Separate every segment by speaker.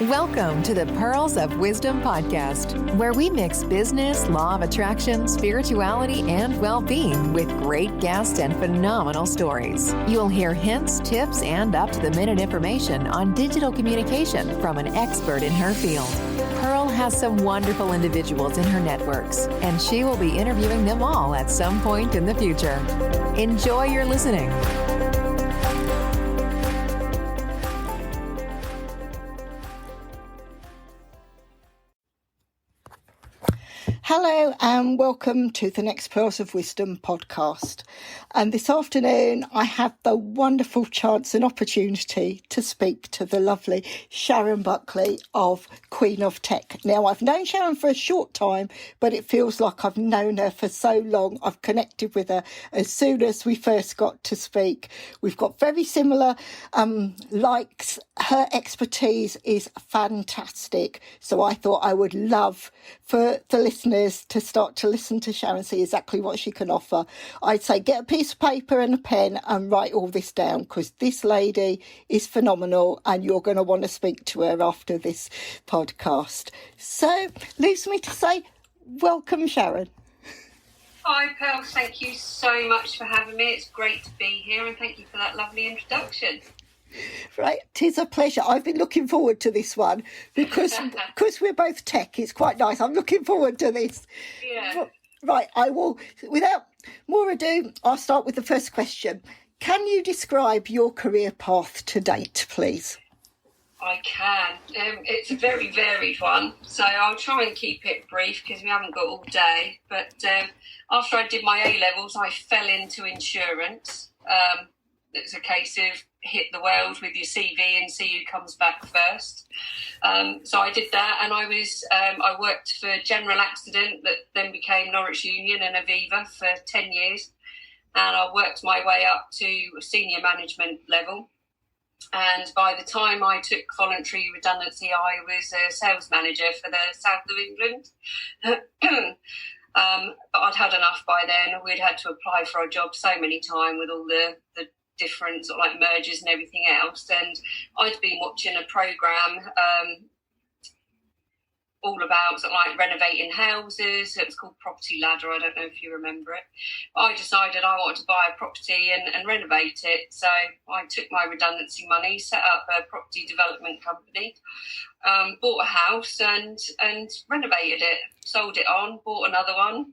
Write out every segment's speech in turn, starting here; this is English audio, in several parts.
Speaker 1: Welcome to the Pearls of Wisdom podcast, where we mix business, law of attraction, spirituality, and well-being with great guests and phenomenal stories. You'll hear hints, tips, and up-to-the-minute information on digital communication from an expert in her field. Pearl has some wonderful individuals in her networks, and she will be interviewing them all at some point in the future. Enjoy your listening.
Speaker 2: Hello and welcome to the next Pearls of Wisdom podcast. And this afternoon I have the wonderful chance and opportunity to speak to the lovely Sharon Buckley of Queen of Tech. Now, I've known Sharon for a short time, but it feels like I've known her for so long. I've connected with her as soon as we first got to speak. We've got very similar likes. Her expertise is fantastic. So I thought I would love for the listeners to start to listen to Sharon, see exactly what she can offer. I'd say get a piece of paper and a pen and write all this down, because this lady is phenomenal and you're going to want to speak to her after this podcast. So leaves me to say welcome, Sharon.
Speaker 3: Hi Pearl, thank you so much for having me. It's great to be here and thank you for that lovely introduction.
Speaker 2: Right, 'tis a pleasure. I've been looking forward to this one because we're both tech. It's quite nice. I'm looking forward to this.
Speaker 3: Yeah.
Speaker 2: Right, I will, without more ado, I'll start with the first question. Can you describe your career path to date, please?
Speaker 3: I can. It's a very varied one, so I'll try and keep it brief because we haven't got all day. But after I did my A-levels, I fell into insurance. It's a case of hit the world with your CV and see who comes back first. So I did that, and I worked for General Accident that then became Norwich Union and Aviva for 10 years. And I worked my way up to a senior management level. And by the time I took voluntary redundancy, I was a sales manager for the south of England. But I'd had enough by then. We'd had to apply for a job so many times with all the different sort of like mergers and everything else, and I'd been watching a programme all about sort of like renovating houses. It was called Property Ladder. I don't know if you remember it. But I decided I wanted to buy a property and renovate it, so I took my redundancy money, set up a property development company, bought a house and renovated it, sold it on, bought another one,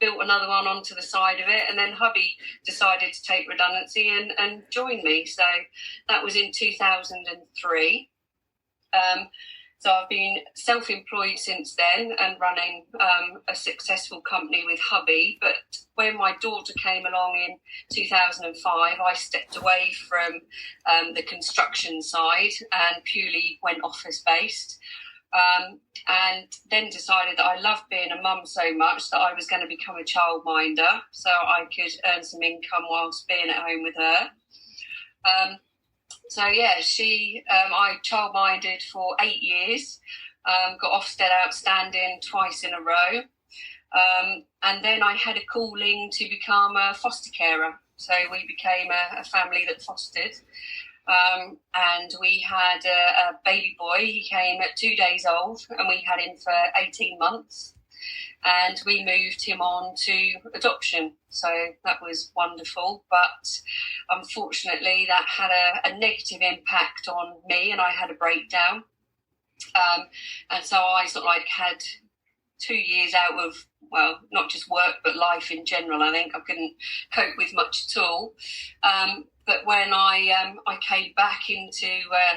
Speaker 3: built another one onto the side of it, and then hubby decided to take redundancy and join me. So that was in 2003. So I've been self-employed since then and running a successful company with hubby. But when my daughter came along in 2005, I stepped away from the construction side and purely went office-based. And then decided that I loved being a mum so much that I was going to become a childminder so I could earn some income whilst being at home with her. I childminded for 8 years, got Ofsted Outstanding twice in a row. And then I had a calling to become a foster carer. So we became a family that fostered. And we had a baby boy. He came at 2 days old and we had him for 18 months. And we moved him on to adoption. So that was wonderful. But unfortunately, that had a negative impact on me and I had a breakdown. And so I sort of like had 2 years out of, well, not just work, but life in general. I think I couldn't cope with much at all. But when I came back into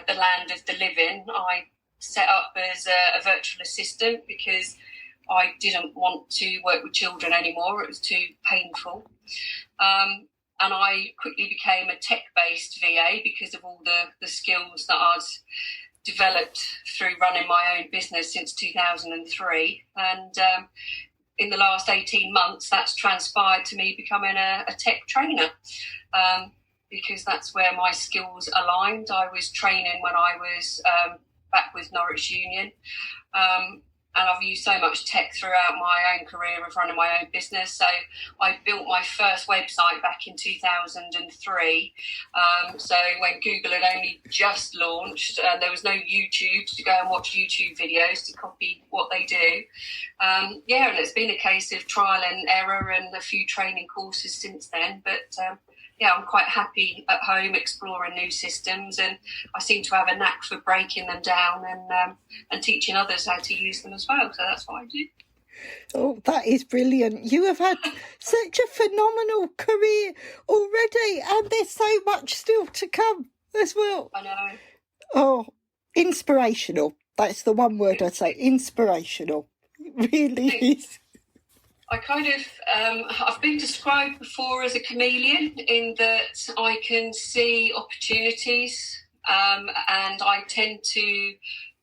Speaker 3: the land of the living, I set up as a virtual assistant because I didn't want to work with children anymore. It was too painful. And I quickly became a tech-based VA because of all the skills that I'd developed through running my own business since 2003. And in the last 18 months, that's transpired to me becoming a tech trainer. Because that's where my skills aligned. I was training when I was back with Norwich Union. and I've used so much tech throughout my own career of running my own business. So I built my first website back in 2003. So when Google had only just launched, there was no YouTube to go and watch YouTube videos to copy what they do. And it's been a case of trial and error and a few training courses since then. But I'm quite happy at home exploring new systems, and I seem to have a knack for breaking them down and teaching others how to use them as well. So that's what I do.
Speaker 2: Oh, that is brilliant. You have had such a phenomenal career already, and there's so much still to come as well.
Speaker 3: I know.
Speaker 2: Oh, inspirational. That's the one word I'd say, inspirational. It really is.
Speaker 3: I kind of, I've been described before as a chameleon in that I can see opportunities and I tend to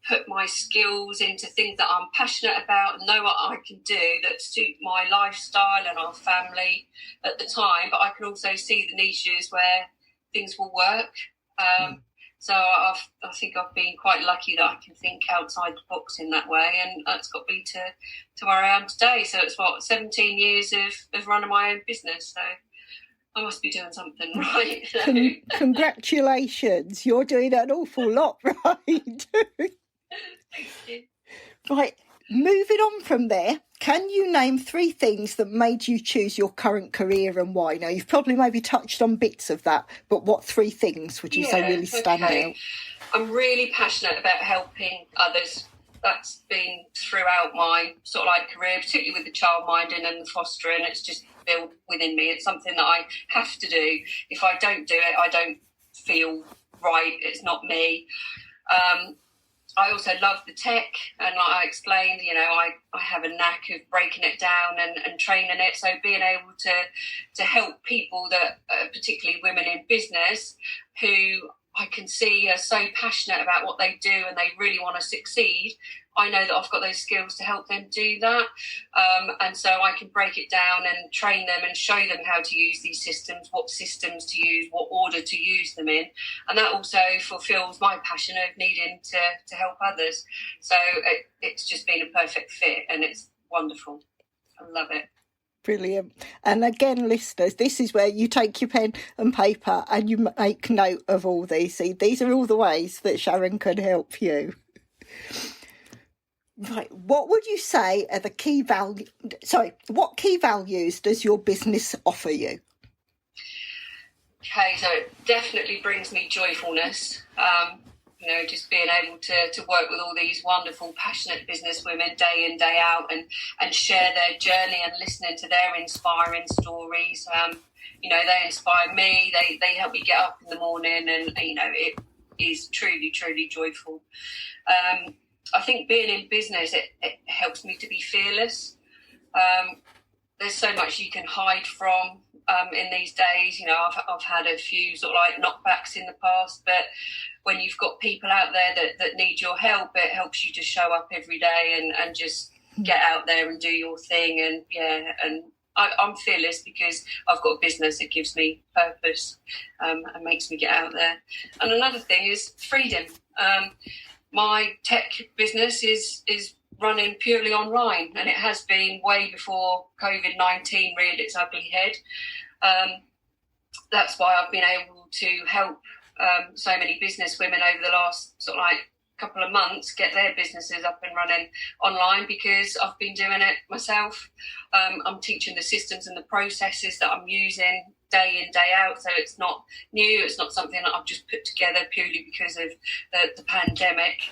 Speaker 3: put my skills into things that I'm passionate about and know what I can do that suit my lifestyle and our family at the time, but I can also see the niches where things will work. So I think I've been quite lucky that I can think outside the box in that way, and that's got me to where I am today. So it's 17 years of running my own business. So I must be doing something right.
Speaker 2: Congratulations. You're doing an awful lot right.
Speaker 3: Thank you.
Speaker 2: Right, moving on from there, can you name 3 things that made you choose your current career and why? Now, you've probably maybe touched on bits of that, but what 3 things would you say really stand out?
Speaker 3: I'm really passionate about helping others. That's been throughout my sort of like career, particularly with the childminding and the fostering. It's just built within me. It's something that I have to do. If I don't do it, I don't feel right. It's not me. I also love the tech, and like I explained, I have a knack of breaking it down and training it. So being able to help people that, particularly women in business, who I can see are so passionate about what they do and they really want to succeed, I know that I've got those skills to help them do that. And so I can break it down and train them and show them how to use these systems, what systems to use, what order to use them in. And that also fulfills my passion of needing to help others. So it's just been a perfect fit, and it's wonderful. I love it.
Speaker 2: Brilliant. And again, listeners, this is where you take your pen and paper and you make note of all these. See, these are all the ways that Sharon can help you. Right. What would you say are the key what key values does your business offer you?
Speaker 3: Okay, so it definitely brings me joyfulness. Just being able to work with all these wonderful, passionate business women day in, day out and share their journey and listening to their inspiring stories. They inspire me. They help me get up in the morning, and, it is truly, truly joyful. I think being in business, it helps me to be fearless. There's so much you can hide from in these days. I've had a few sort of like knockbacks in the past, but when you've got people out there that need your help, it helps you to show up every day and just get out there and do your thing. And I'm fearless because I've got a business that gives me purpose and makes me get out there. And another thing is freedom. My tech business is running purely online, and it has been way before COVID-19 reared its ugly head. That's why I've been able to help so many business women over the last sort of like couple of months get their businesses up and running online, because I've been doing it myself. I'm teaching the systems and the processes that I'm using day in, day out. So it's not new. It's not something that I've just put together purely because of the pandemic.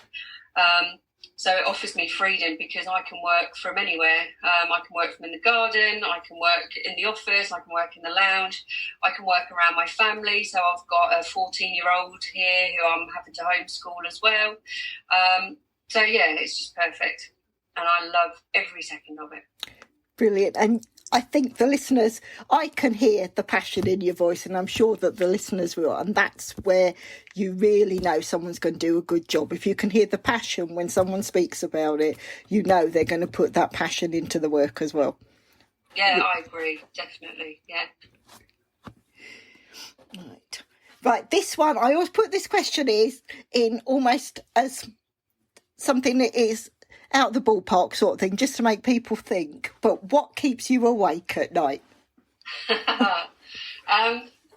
Speaker 3: So it offers me freedom because I can work from anywhere. I can work from in the garden, I can work in the office, I can work in the lounge, I can work around my family. So I've got a 14-year-old here who I'm having to homeschool as well. So yeah, it's just perfect. And I love every second of it.
Speaker 2: Brilliant. And I think the listeners, I can hear the passion in your voice, and I'm sure that the listeners will. And that's where you really know someone's going to do a good job. If you can hear the passion when someone speaks about it, you know they're going to put that passion into the work as well.
Speaker 3: Yeah, I agree. Definitely. Yeah.
Speaker 2: Right. This one, I always put this question in almost as something that is out the ballpark sort of thing, just to make people think. But what keeps you awake at night?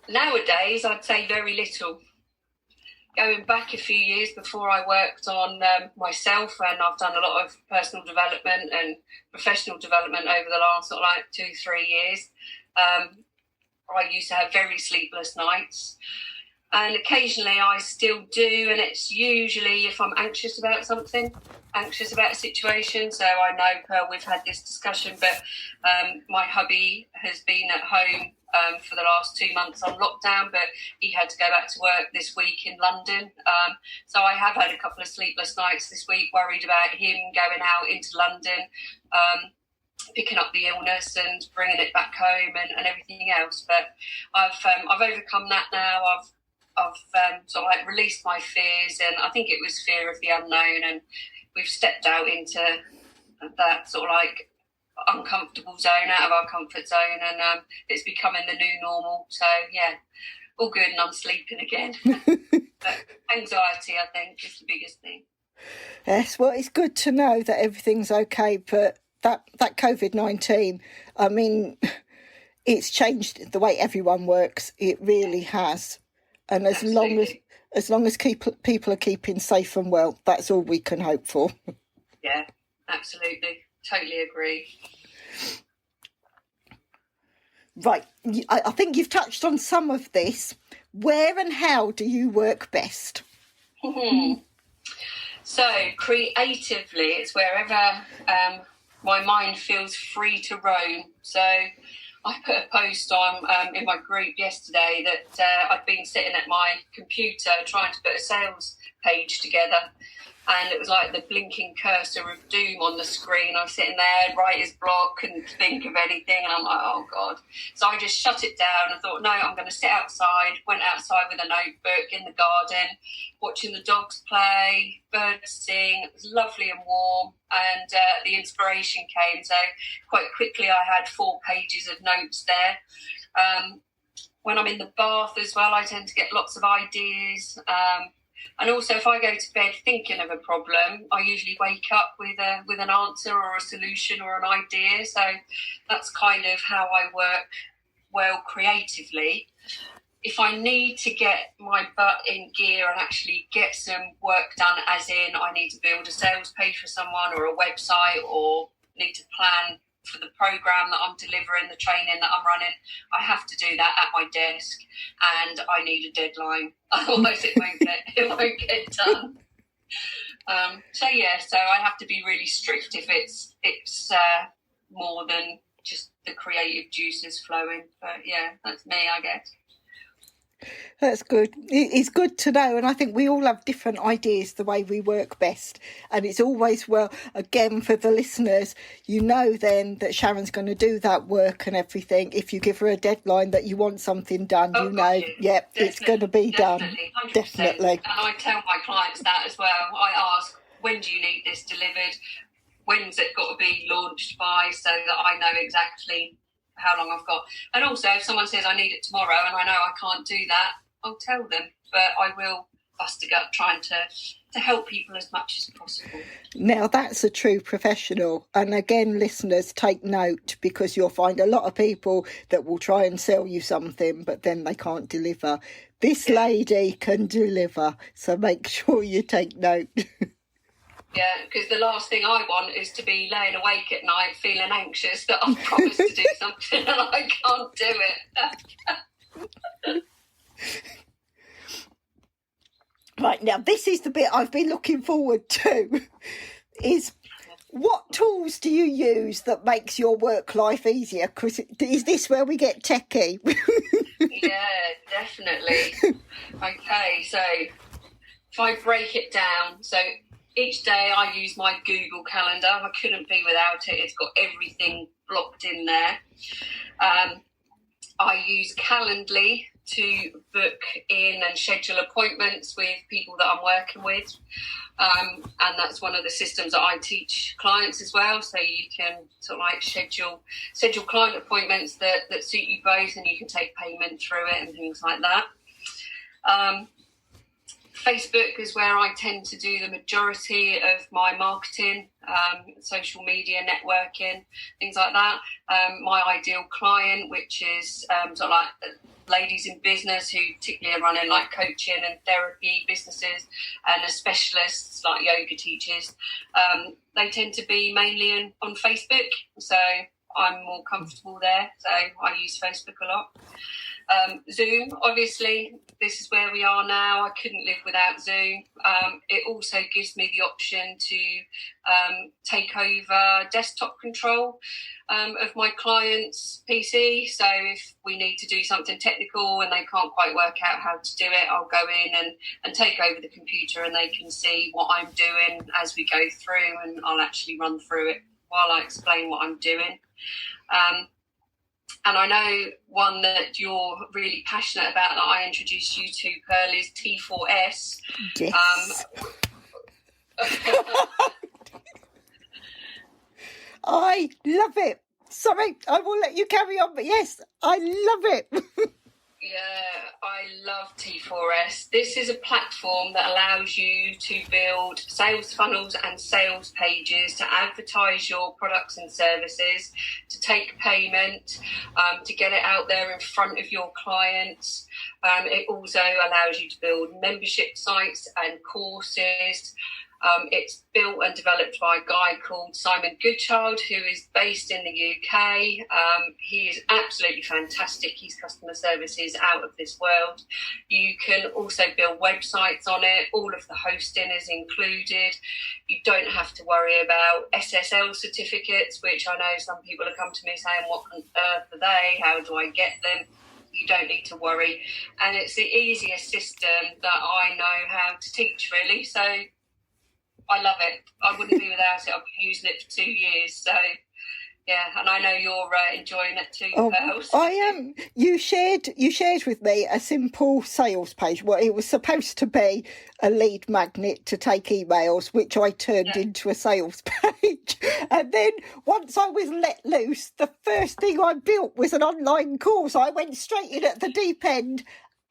Speaker 3: Nowadays, I'd say very little. Going back a few years before I worked on myself, and I've done a lot of personal development and professional development over the last sort of like 2-3 years. I used to have very sleepless nights, and occasionally I still do, and it's usually if I'm anxious about something, anxious about a situation. So I know, Pearl, we've had this discussion, but my hubby has been at home for the last 2 months on lockdown, but he had to go back to work this week in London. So I have had a couple of sleepless nights this week, worried about him going out into London, picking up the illness and bringing it back home and everything else. But I've overcome that now. I've sort of like released my fears, and I think it was fear of the unknown, and we've stepped out into that sort of like uncomfortable zone, out of our comfort zone, and it's becoming the new normal. So yeah, all good, and I'm sleeping again. But anxiety, I think, is the biggest thing.
Speaker 2: Yes, well, it's good to know that everything's okay, but that COVID-19, I mean, it's changed the way everyone works. It really has. And as long as people are keeping safe and well, that's all we can hope for.
Speaker 3: Yeah, absolutely. Totally agree.
Speaker 2: Right. I think you've touched on some of this. Where and how do you work best?
Speaker 3: So creatively, it's wherever my mind feels free to roam. So I put a post on in my group yesterday that I'd been sitting at my computer trying to put a sales page together, and it was like the blinking cursor of doom on the screen. I was sitting there, writer's block, couldn't think of anything, and I'm like, oh God. So I just shut it down and thought, no, I'm going to sit outside. Went outside with a notebook in the garden, watching the dogs play, birds sing. It was lovely and warm, and the inspiration came. So quite quickly I had 4 pages of notes there. When I'm in the bath as well, I tend to get lots of ideas. And also, if I go to bed thinking of a problem, I usually wake up with an answer or a solution or an idea. So that's kind of how I work well creatively. If I need to get my butt in gear and actually get some work done, as in I need to build a sales page for someone or a website, or need to plan for the program that I'm delivering, the training that I'm running, I have to do that at my desk, and I need a deadline. Otherwise it won't get done. So I have to be really strict if it's more than just the creative juices flowing. But yeah, that's me, I guess.
Speaker 2: That's good. It's good to know, and I think we all have different ideas the way we work best, and it's always, well, again, for the listeners, you know then that Sharon's going to do that work and everything. If you give her a deadline that you want something done, you know, it's going to be done.
Speaker 3: 100%.
Speaker 2: Definitely.
Speaker 3: And I tell my clients that as well. I ask, when do you need this delivered? When's it got to be launched by, so that I know exactly how long I've got. And also, if someone says I need it tomorrow and I know I can't do that, I'll tell them, but I will bust a gut trying to help people as much as possible.
Speaker 2: Now, that's a true professional. And again, listeners, take note, because you'll find a lot of people that will try and sell you something, but then they can't deliver. This lady can deliver, so make sure you take note.
Speaker 3: Yeah, because the last thing I want is to be laying awake at night feeling anxious that I've promised to do something and I can't do it.
Speaker 2: Right, now this is the bit I've been looking forward to, is what tools do you use that makes your work life easier? Because is this where we get techie?
Speaker 3: Yeah, definitely. Okay, so if I break it down, so each day I use my Google Calendar. I couldn't be without it. It's got everything blocked in there. I use Calendly to book in and schedule appointments with people that I'm working with. And that's one of the systems that I teach clients as well. So you can sort of like schedule client appointments that suit you both, and you can take payment through it and things like that. Facebook is where I tend to do the majority of my marketing, social media, networking, things like that. My ideal client, which is sort of like ladies in business who particularly are running like coaching and therapy businesses, and as specialists like yoga teachers, they tend to be mainly on Facebook. So I'm more comfortable there. So I use Facebook a lot. Zoom, obviously, this is where we are now. I couldn't live without Zoom. It also gives me the option to take over desktop control of my client's PC. So if we need to do something technical and they can't quite work out how to do it, I'll go in and take over the computer, and they can see what I'm doing as we go through, and I'll actually run through it while I explain what I'm doing. And I know one that you're really passionate about that I introduced you to, Pearl, is T4S.
Speaker 2: Yes. I love it. Sorry, I will let you carry on, but yes, I love it.
Speaker 3: Yeah, I love T4S. This is a platform that allows you to build sales funnels and sales pages to advertise your products and services, to take payment, to get it out there in front of your clients. It also allows you to build membership sites and courses. It's built and developed by a guy called Simon Goodchild, who is based in the UK. He is absolutely fantastic. His customer service is out of this world. You can also build websites on it. All of the hosting is included. You don't have to worry about SSL certificates, which I know some people have come to me saying, what on earth are they? How do I get them? You don't need to worry. And it's the easiest system that I know how to teach, really. So I love it. I wouldn't be without it. I've been using it for 2 years. So, yeah, and I know you're enjoying it too, Pearl.
Speaker 2: I am. You shared with me a simple sales page. Well, it was supposed to be a lead magnet to take emails, which I turned into a sales page. And then once I was let loose, the first thing I built was an online course. I went straight in at the deep end.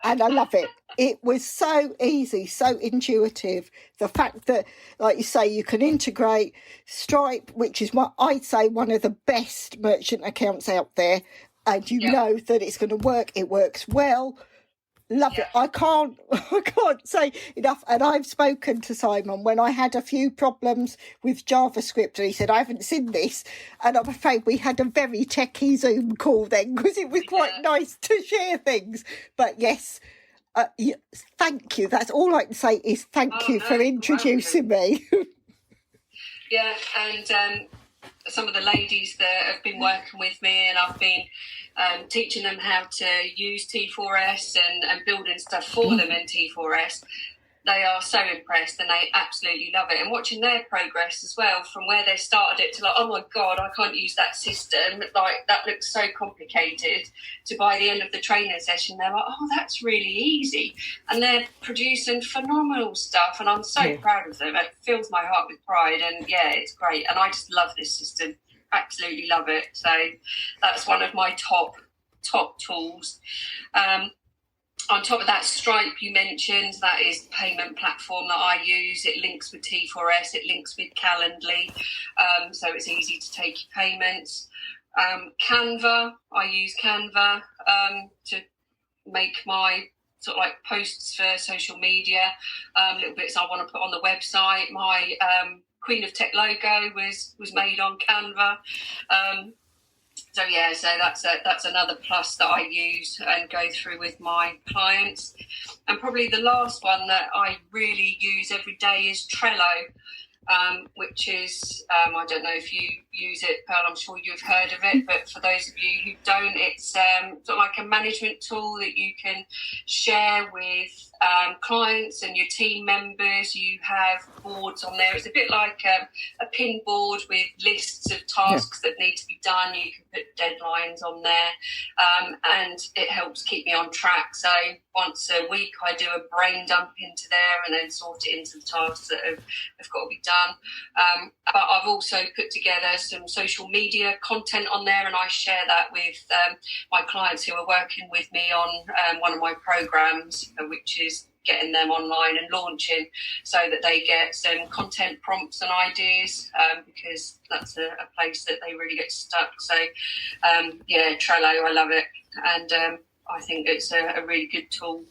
Speaker 2: And I love it. It was so easy, so intuitive. The fact that, like you say, you can integrate Stripe, which is what I'd say one of the best merchant accounts out there, and you know that it's going to work. It works well. Love it. I can't say enough. And I've spoken to Simon when I had a few problems with JavaScript, and he said, I haven't seen this. And I'm afraid we had a very techie Zoom call then, because it was quite nice to share things. But yes, thank you. That's all I can say is thank you for introducing me.
Speaker 3: Yeah, and some of the ladies that have been working with me, and I've been teaching them how to use T4S and building stuff for them in T4S. They are so impressed and they absolutely love it. And watching their progress as well, from where they started it to like, oh my God, I can't use that system. Like, that looks so complicated. To by the end of the training session, they're like, oh, that's really easy. And they're producing phenomenal stuff. And I'm so proud of them. It fills my heart with pride. And yeah, it's great. And I just love this system. Absolutely love it. So that's one of my top tools. On top of that, Stripe you mentioned, that is the payment platform that I use. It links with T4S, it links with Calendly, so it's easy to take your payments. Canva, I use Canva to make my sort of like posts for social media, little bits I want to put on the website. My Queen of Tech logo was made on Canva. So that's another plus that I use and go through with my clients. And probably the last one that I really use every day is Trello, which is, I don't know if you use it, Pearl, I'm sure you've heard of it, but for those of you who don't, it's sort of like a management tool that you can share with clients and your team members. You have boards on there. It's a bit like a pin board with lists of tasks that need to be done. You can put deadlines on there, and it helps keep me on track. So once a week I do a brain dump into there and then sort it into the tasks that have got to be done. But I've also put together some social media content on there, and I share that with my clients who are working with me on one of my programs, which is getting them online and launching so that they get some content prompts and ideas, because that's a place that they really get stuck. So, Trello, I love it. And I think it's a really good tool.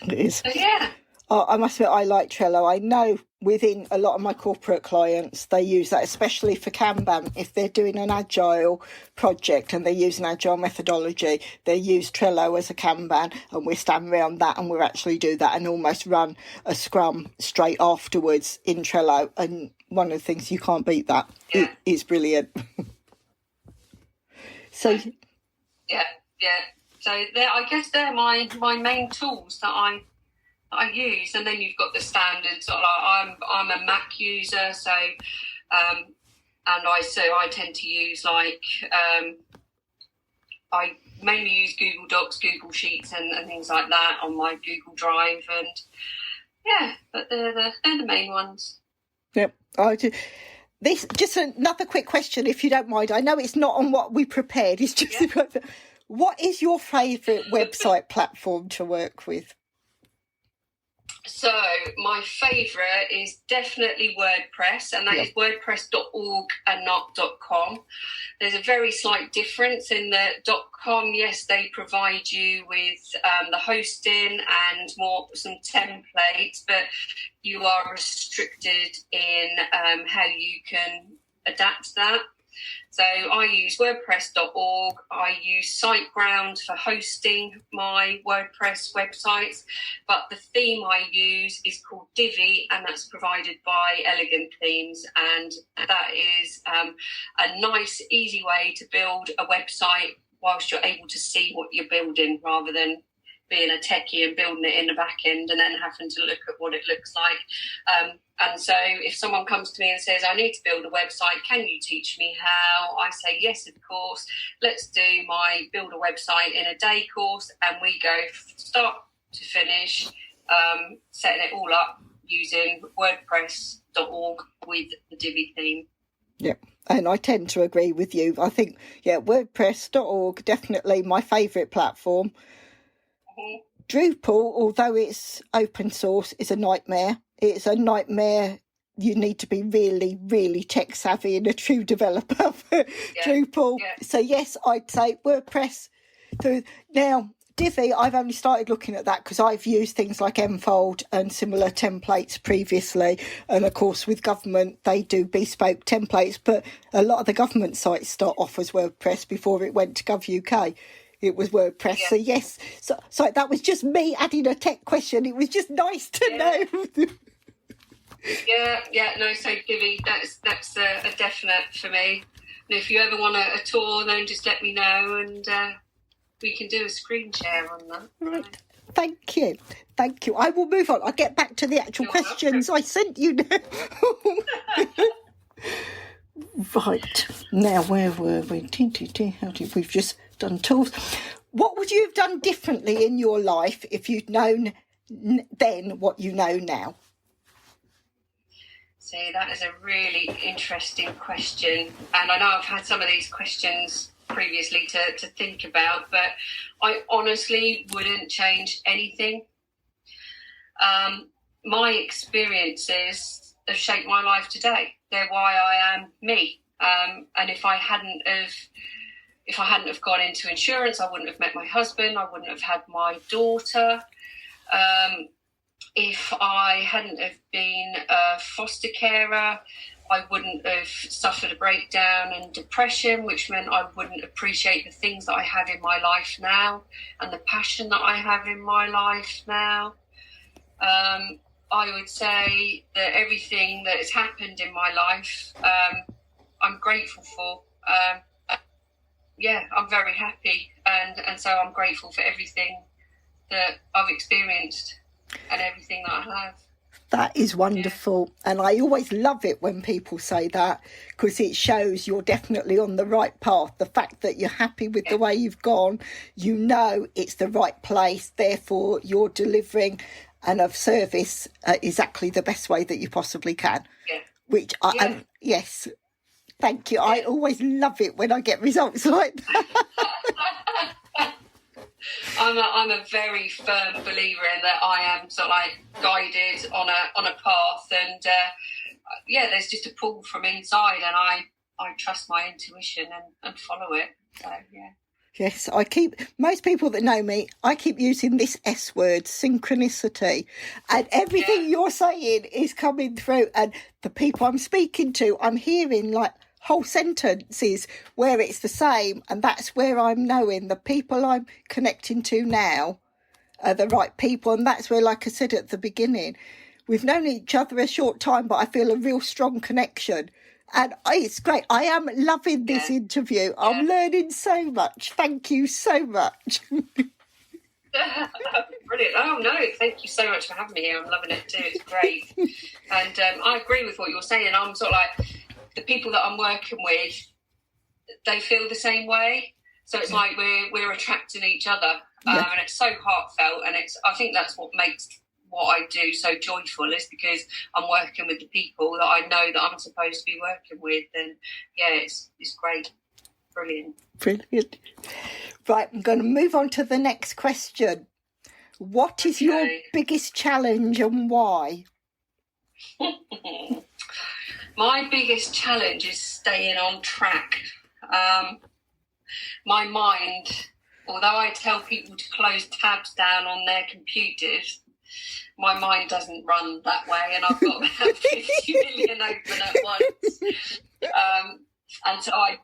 Speaker 2: It is.
Speaker 3: So, yeah.
Speaker 2: I must admit, I like Trello. I know within a lot of my corporate clients, they use that, especially for Kanban. If they're doing an agile project and they use an agile methodology, they use Trello as a Kanban, and we stand around that and we actually do that and almost run a scrum straight afterwards in Trello. And one of the things, you can't beat that.
Speaker 3: Yeah.
Speaker 2: It is brilliant. So,
Speaker 3: yeah. So I guess they're my main tools that I use. And then you've got the standards. Sort of like I'm a Mac user, so and I tend to use I mainly use Google Docs, Google Sheets, and things like that on my Google Drive. And yeah, but they're the main ones.
Speaker 2: Yep. This just another quick question, if you don't mind. I know it's not on what we prepared. It's just what is your favourite website platform to work with?
Speaker 3: So my favourite is definitely WordPress, and that is wordpress.org and not .com. There's a very slight difference in the .com. Yes, they provide you with the hosting and some templates, but you are restricted in how you can adapt that. So I use wordpress.org. I use SiteGround for hosting my WordPress websites, but the theme I use is called Divi, and that's provided by Elegant Themes, and that is a nice, easy way to build a website whilst you're able to see what you're building, rather than being a techie and building it in the back end and then having to look at what it looks like. And so if someone comes to me and says, I need to build a website, can you teach me how? I say, yes, of course. Let's do my Build a Website in a Day course. And we go start to finish, setting it all up using wordpress.org with the Divi theme.
Speaker 2: Yeah, and I tend to agree with you. I think, wordpress.org, definitely my favourite platform. Drupal, although it's open source, is a nightmare. It's a nightmare. You need to be really, really tech savvy and a true developer for Drupal. Yeah. So yes, I'd say WordPress. Now, Divi, I've only started looking at that because I've used things like Enfold and similar templates previously. And of course, with government, they do bespoke templates, but a lot of the government sites start off as WordPress before it went to GovUK. It was WordPress. Yeah. So yes, so that was just me adding a tech question. It was just nice to know.
Speaker 3: No, so Divi, that's a definite for me. And if you ever want a tour, then just let me know, and we can do a screen share on that.
Speaker 2: Right. Thank you. I will move on. I'll get back to the actual questions I sent you now. Right. Now, where were we? We've just done tools. What would you have done differently in your life if you'd known then what you know now?
Speaker 3: See, that is a really interesting question. And I know I've had some of these questions previously to think about, but I honestly wouldn't change anything. My experiences have shaped my life today. They're why I am me. And if I hadn't have gone into insurance, I wouldn't have met my husband. I wouldn't have had my daughter. If I hadn't have been a foster carer, I wouldn't have suffered a breakdown and depression, which meant I wouldn't appreciate the things that I have in my life now and the passion that I have in my life now. I would say that everything that has happened in my life, I'm grateful for. I'm very happy, and so I'm grateful for everything that I've experienced and everything that I have.
Speaker 2: That is wonderful. Yeah. And I always love it when people say that, because it shows you're definitely on the right path. The fact that you're happy with the way you've gone, you know it's the right place, therefore you're delivering and of service exactly the best way that you possibly can.
Speaker 3: Yeah.
Speaker 2: Which yes, thank you. Yeah. I always love it when I get results like that.
Speaker 3: I'm a very firm believer in that. I am sort of like guided on a path, and there's just a pull from inside, and I trust my intuition and follow it. So yeah.
Speaker 2: Yes, most people that know me, I keep using this S word, synchronicity. And everything you're saying is coming through. And the people I'm speaking to, I'm hearing like whole sentences where it's the same. And that's where I'm knowing the people I'm connecting to now are the right people. And that's where, like I said at the beginning, we've known each other a short time, but I feel a real strong connection. And it's great. I am loving this interview. I'm learning so much. Thank you so much.
Speaker 3: Brilliant. Oh, no, thank you so much for having me here. I'm loving it too. It's great. And I agree with what you're saying. I'm sort of like, the people that I'm working with, they feel the same way. So it's like we're attracting each other. And it's so heartfelt. And I think that's what makes what I do so joyful, is because I'm working with the people that I know that I'm supposed to be working with. And it's great. Brilliant. Right, I'm going to move on to the next question. What is your biggest challenge and why? My biggest challenge is staying on track. My mind, although I tell people to close tabs down on their computers, my mind doesn't run that way, and I've got about 50 million open at once. And so I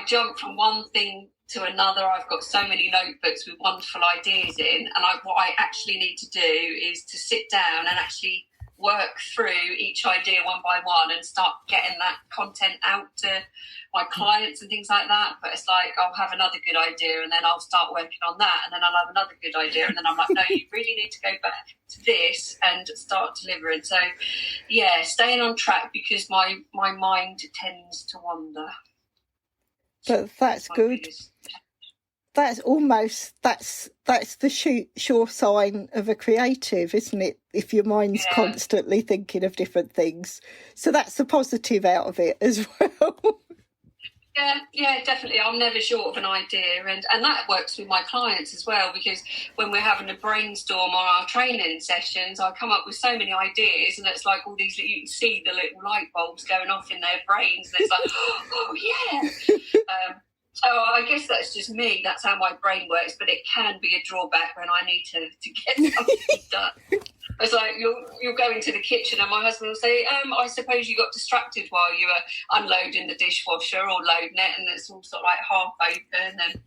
Speaker 3: jump from one thing to another. I've got so many notebooks with wonderful ideas in, and what I actually need to do is to sit down and actually work through each idea one by one and start getting that content out to my clients and things like that. But it's like, I'll have another good idea and then I'll start working on that, and then I'll have another good idea, and then I'm like, no, you really need to go back to this and start delivering. So staying on track, because my mind tends to wander.
Speaker 2: But that's good. That's the sure sign of a creative, isn't it? If your mind's constantly thinking of different things. So that's the positive out of it as well.
Speaker 3: Yeah, definitely. I'm never short of an idea, and that works with my clients as well, because when we're having a brainstorm on our training sessions, I come up with so many ideas, and it's like all these, you can see the little light bulbs going off in their brains, and it's like, oh yeah. So I guess that's just me. That's how my brain works, but it can be a drawback when I need to get something done. It's like you'll go into the kitchen and my husband will say, I suppose you got distracted while you were unloading the dishwasher or loading it, and it's all sort of like half open, and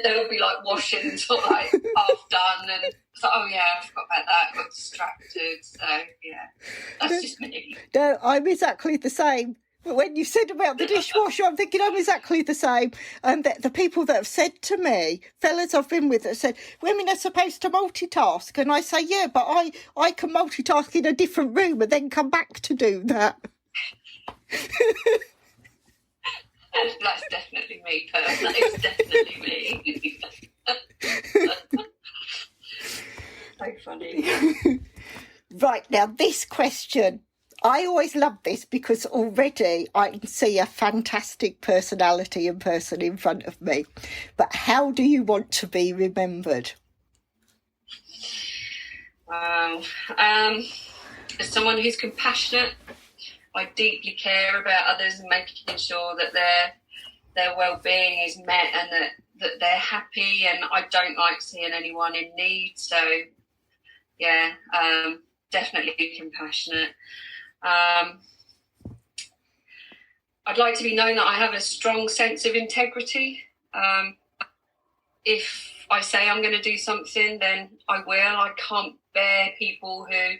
Speaker 3: they'll be like washing sort of like half done, and it's like, oh yeah, I forgot about that, I got distracted. So that's just me.
Speaker 2: No, I'm exactly the same. But when you said about the dishwasher, I'm thinking I'm exactly the same. And the people that have said to me, fellas I've been with, that said, women are supposed to multitask. And I say, yeah, but I can multitask in a different room and then come back to do that.
Speaker 3: That's definitely me, that is definitely me. So funny.
Speaker 2: Right, now this question, I always love this because already I can see a fantastic personality and person in front of me. But how do you want to be remembered?
Speaker 3: As someone who's compassionate, I deeply care about others and making sure that their well-being is met and that they're happy, and I don't like seeing anyone in need. So, definitely compassionate. I'd like to be known that I have a strong sense of integrity. If I say I'm going to do something, then I will. I can't bear people who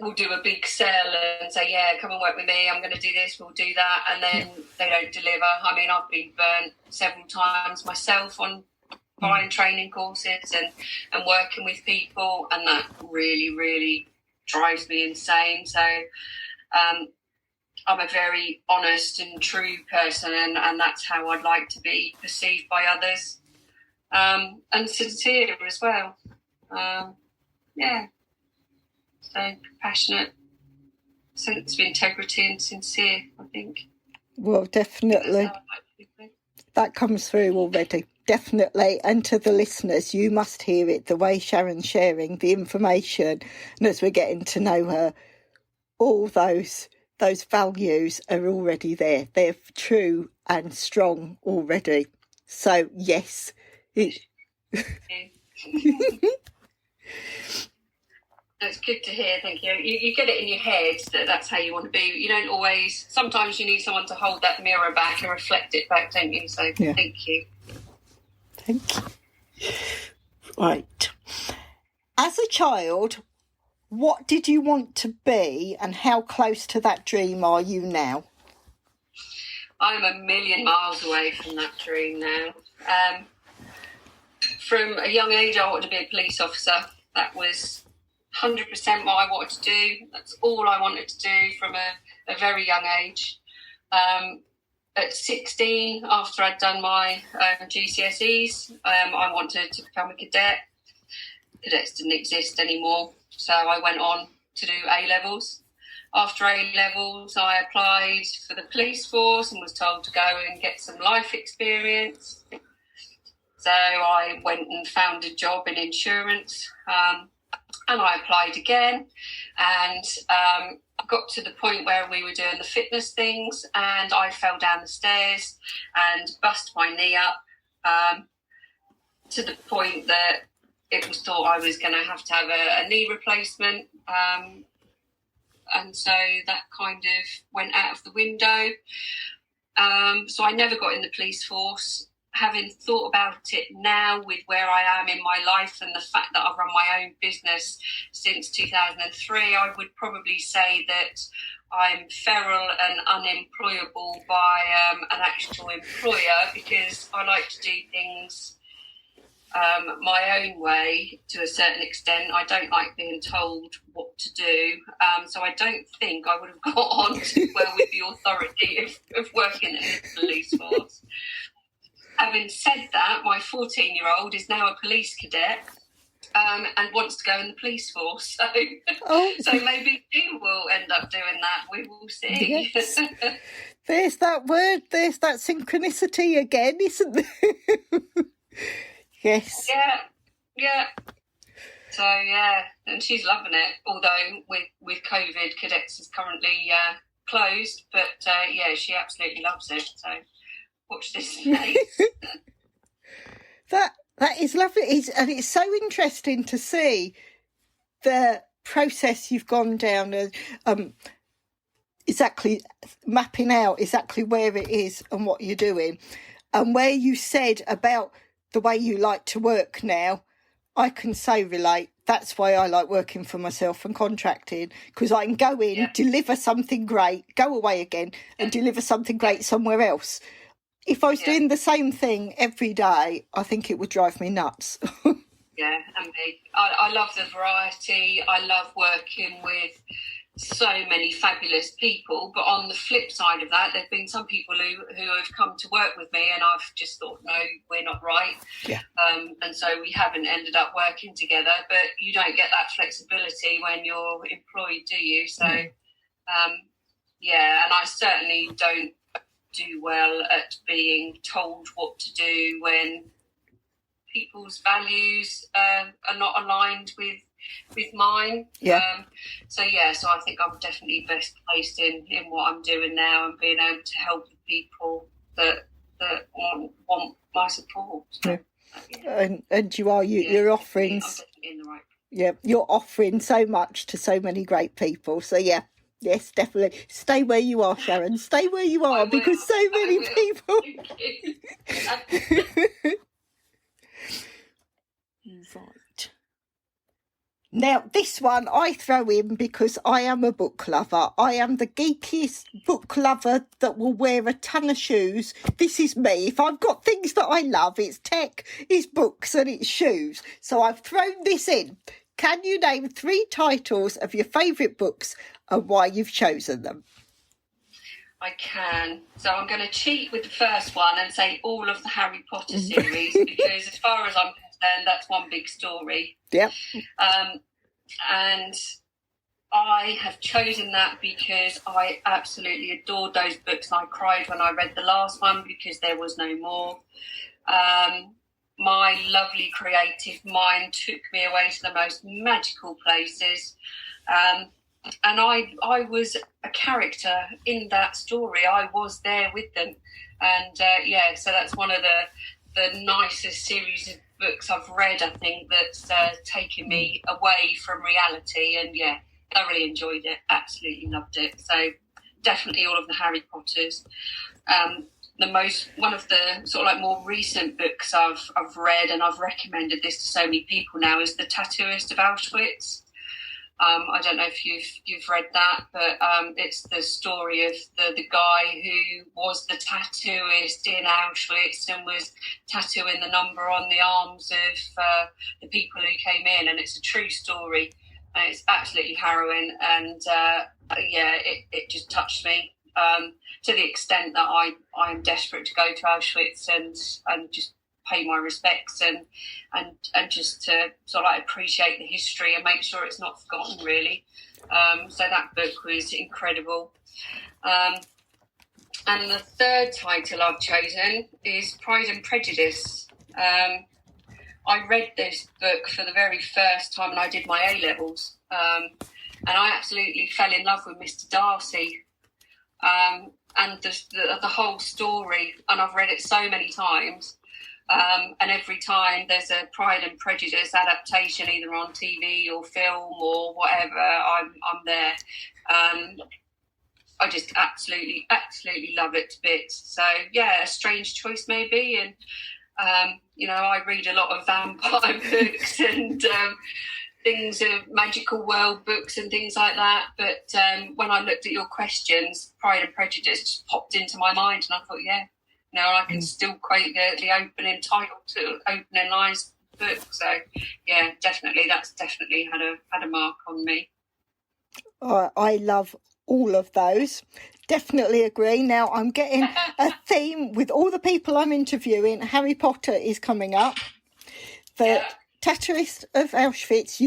Speaker 3: will do a big sell and say, yeah, come and work with me, I'm going to do this, we'll do that, and then they don't deliver. I mean, I've been burnt several times myself on buying training courses and working with people, and that really, really drives me insane. So I'm a very honest and true person, and that's how I'd like to be perceived by others, and sincere as well. So compassionate, sense of integrity and sincere, I think.
Speaker 2: Well, definitely. That comes through already. definitely. And to the listeners, you must hear it, the way Sharon's sharing the information. And as we're getting to know her, all those values are already there. They're true and strong already. So, yes.
Speaker 3: It's good to hear, thank you. You get it in your head that that's how you want to be. You don't always, sometimes you need someone to hold that mirror back and reflect it back, don't you? So Thank you.
Speaker 2: Thank you. Right. As a child, what did you want to be and how close to that dream are you now?
Speaker 3: I'm a million miles away from that dream now. From a young age, I wanted to be a police officer. That was 100% what I wanted to do. That's all I wanted to do from a very young age. At 16, after I'd done my GCSEs, I wanted to become a cadet. Cadets didn't exist anymore, so I went on to do A-levels. After A-levels, I applied for the police force and was told to go and get some life experience. So I went and found a job in insurance, and I applied again, and got to the point where we were doing the fitness things, and I fell down the stairs and bust my knee up, to the point that it was thought I was going to have a knee replacement, and so that kind of went out of the window. So I never got in the police force. Having thought about it now with where I am in my life and the fact that I've run my own business since 2003, I would probably say that I'm feral and unemployable by an actual employer, because I like to do things my own way to a certain extent. I don't like being told what to do. So I don't think I would have got on too well with the authority of working in the police force. Having said that, my 14-year-old is now a police cadet and wants to go in the police force. So maybe she will end up doing that. We will see.
Speaker 2: Yes. There's that word, there's that synchronicity again, isn't there? Yes.
Speaker 3: Yeah. So, and she's loving it. Although with COVID, cadets is currently closed. But, she absolutely loves it. So watch this space.
Speaker 2: That is lovely. It's so interesting to see the process you've gone down, exactly mapping out exactly where it is and what you're doing, and where you said about the way you like to work now. I can so relate. That's why I like working for myself and contracting, because I can go in, deliver something great, go away again and deliver something great somewhere else. If I was doing the same thing every day, I think it would drive me nuts.
Speaker 3: Yeah, and me. I love the variety. I love working with so many fabulous people. But on the flip side of that, there have been some people who have come to work with me and I've just thought, no, we're not right.
Speaker 2: Yeah.
Speaker 3: And so we haven't ended up working together. But you don't get that flexibility when you're employed, do you? So, and I certainly don't do well at being told what to do when people's values are not aligned with mine. So I think I'm definitely best placed in what I'm doing now and being able to help the people that want my support. So,
Speaker 2: and you're offering.
Speaker 3: I'm definitely in the right.
Speaker 2: Yeah, you're offering so much to so many great people. So yes, definitely. Stay where you are, Sharon. Stay where you are, because so many people. Right. Now, this one I throw in because I am a book lover. I am the geekiest book lover that will wear a ton of shoes. This is me. If I've got things that I love, it's tech, it's books and it's shoes. So I've thrown this in. Can you name 3 titles of your favourite books and why you've chosen them?
Speaker 3: I can. So I'm going to cheat with the first one and say all of the Harry Potter series, because as far as I'm concerned, that's one big story.
Speaker 2: Yep.
Speaker 3: And I have chosen that because I absolutely adored those books. I cried when I read the last one because there was no more. My lovely creative mind took me away to the most magical places. And I was a character in that story. I was there with them. And so that's one of the nicest series of books I've read, I think, that's taken me away from reality. And thoroughly enjoyed it, absolutely loved it. So definitely all of the Harry Potters. One of the sort of like more recent books I've read, and I've recommended this to so many people now, is The Tattooist of Auschwitz. I don't know if you've read that, but it's the story of the guy who was the tattooist in Auschwitz and was tattooing the number on the arms of the people who came in, and it's a true story, and it's absolutely harrowing, and it just touched me to the extent that I am desperate to go to Auschwitz and just pay my respects and just to sort of like appreciate the history and make sure it's not forgotten, really. So that book was incredible. And the third title I've chosen is Pride and Prejudice. I read this book for the very first time when I did my A-levels, and I absolutely fell in love with Mr. Darcy and the whole story, and I've read it so many times. And every time there's a Pride and Prejudice adaptation, either on TV or film or whatever, I'm there. I just absolutely love it to bits. So a strange choice maybe. And I read a lot of vampire books and things of magical world books and things like that. But when I looked at your questions, Pride and Prejudice just popped into my mind, and I thought, I can still quote the opening title to opening lines of the book. So, that's definitely had a mark on me.
Speaker 2: I love all of those. Definitely agree. Now, I'm getting a theme with all the people I'm interviewing. Harry Potter is coming up. The Tattooist of Auschwitz,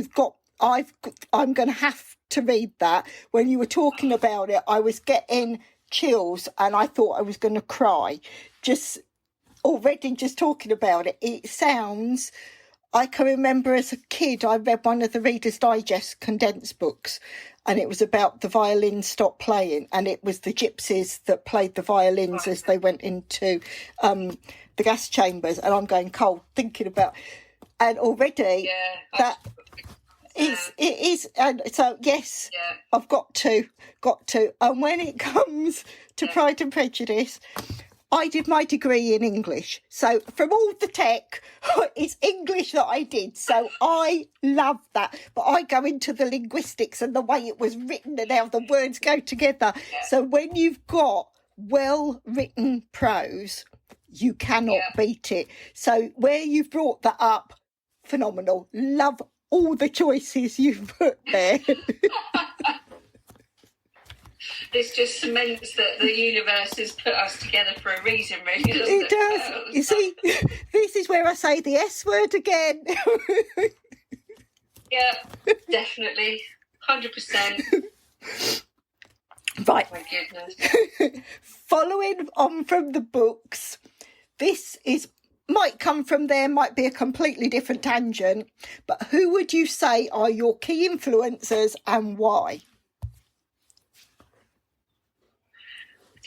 Speaker 2: I'm going to have to read that. When you were talking about it, I was getting chills and I thought I was going to cry just talking about it. It sounds, I can remember as a kid I read one of the Reader's Digest condensed books, and it was about the violin stopped playing, and it was the gypsies that played the violins as they went into the gas chambers, and I'm going cold thinking about, and already that it is, and so yes, I've got to. And when it comes to Pride and Prejudice, I did my degree in English, so from all the tech, it's English that I did, so I love that. But I go into the linguistics and the way it was written and how the words go together. So when you've got well-written prose, you cannot beat it. So where you've brought that up, phenomenal. Love all the choices you've put there.
Speaker 3: This just cements that the universe has put us together for a reason, really, doesn't it?
Speaker 2: It does. You see, this is where I say the S word again.
Speaker 3: Yeah, definitely. 100%.
Speaker 2: Right.
Speaker 3: Oh, my goodness.
Speaker 2: Following on from the books, this might come from there, might be a completely different tangent, but who would you say are your key influencers and why?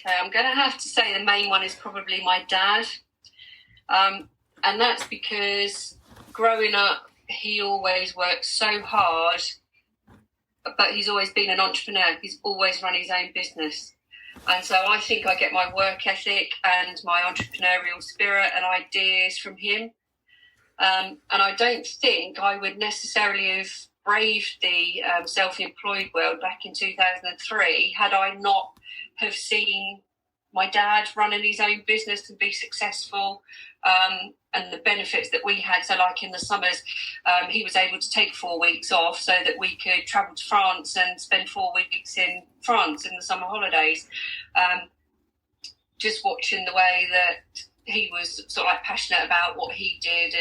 Speaker 3: Okay, I'm going to have to say the main one is probably my dad. And that's because growing up, he always worked so hard, but he's always been an entrepreneur. He's always run his own business. And so I think I get my work ethic and my entrepreneurial spirit and ideas from him. And I don't think I would necessarily have braved the self-employed world back in 2003 had I not have seen my dad running his own business and be successful, and the benefits that we had. So like in the summers, he was able to take 4 weeks off so that we could travel to France and spend 4 weeks in France in the summer holidays. Just watching the way that he was sort of like passionate about what he did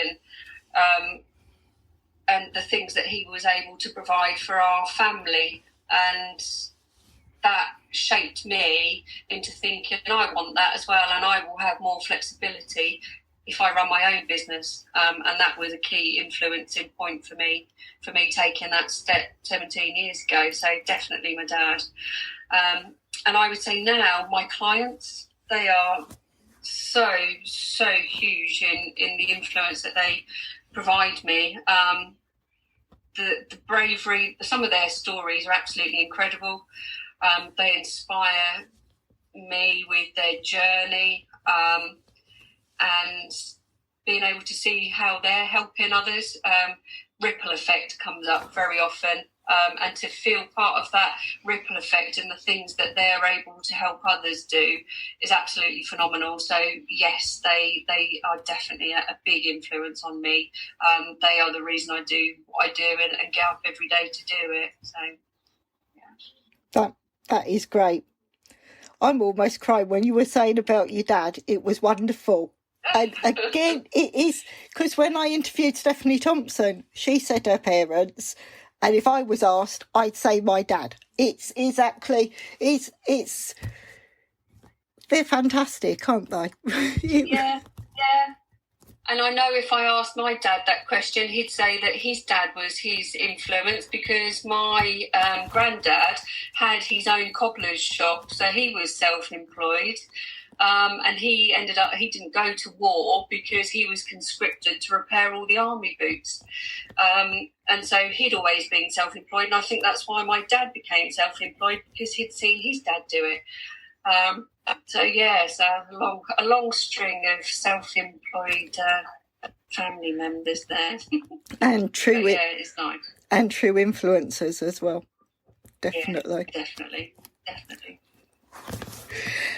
Speaker 3: and the things that he was able to provide for our family, and that shaped me into thinking I want that as well, and I will have more flexibility if I run my own business. And that was a key influencing point for me taking that step 17 years ago. So definitely my dad. And I would say now my clients, they are so huge in the influence that they provide me. The bravery, some of their stories are absolutely incredible. They inspire me with their journey, and being able to see how they're helping others. Ripple effect comes up very often, and to feel part of that ripple effect and the things that they're able to help others do is absolutely phenomenal. So yes, they are definitely a big influence on me. They are the reason I do what I do and get up every day to do it. So yeah.
Speaker 2: That is great. I'm almost crying when you were saying about your dad. It was wonderful. And again, it is, because when I interviewed Stephanie Thompson, she said her parents, and if I was asked, I'd say my dad. It's they're fantastic, aren't they?
Speaker 3: Yeah. And I know if I asked my dad that question, he'd say that his dad was his influence, because my granddad had his own cobbler's shop, so he was self-employed. And he didn't go to war because he was conscripted to repair all the army boots. And so he'd always been self-employed. And I think that's why my dad became self-employed, because he'd seen his dad do it. So a long string of self-employed family members there.
Speaker 2: And true,
Speaker 3: it's nice.
Speaker 2: And true influencers as well. Definitely.
Speaker 3: Yeah, definitely.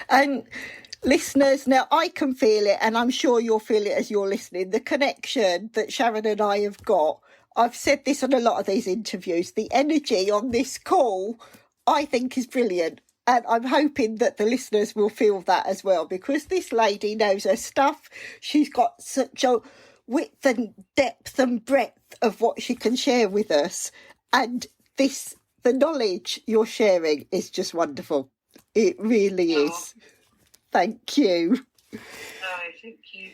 Speaker 2: And listeners, now I can feel it, and I'm sure you'll feel it as you're listening, the connection that Sharon and I have got. I've said this on a lot of these interviews. The energy on this call, I think, is brilliant. And I'm hoping that the listeners will feel that as well, because this lady knows her stuff. She's got such a width and depth and breadth of what she can share with us. And the knowledge you're sharing is just wonderful. It really is. Thank you.
Speaker 3: No, thank you.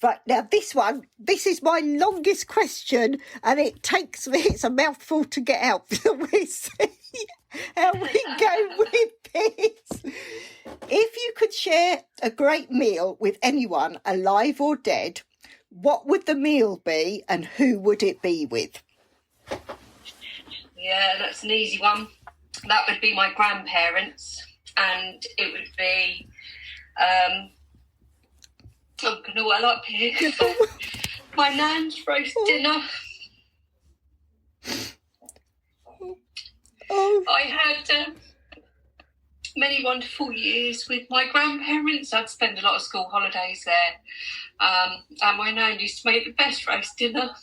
Speaker 2: Right, now this is my longest question, and it's a mouthful to get out. We'll see how we go with this. If you could share a great meal with anyone, alive or dead, what would the meal be and who would it be with?
Speaker 3: Yeah, that's an easy one. That would be my grandparents, and it would be I'm going to well up here. My nan's roast dinner. I had many wonderful years with my grandparents. I'd spend a lot of school holidays there. And my nan used to make the best roast dinner.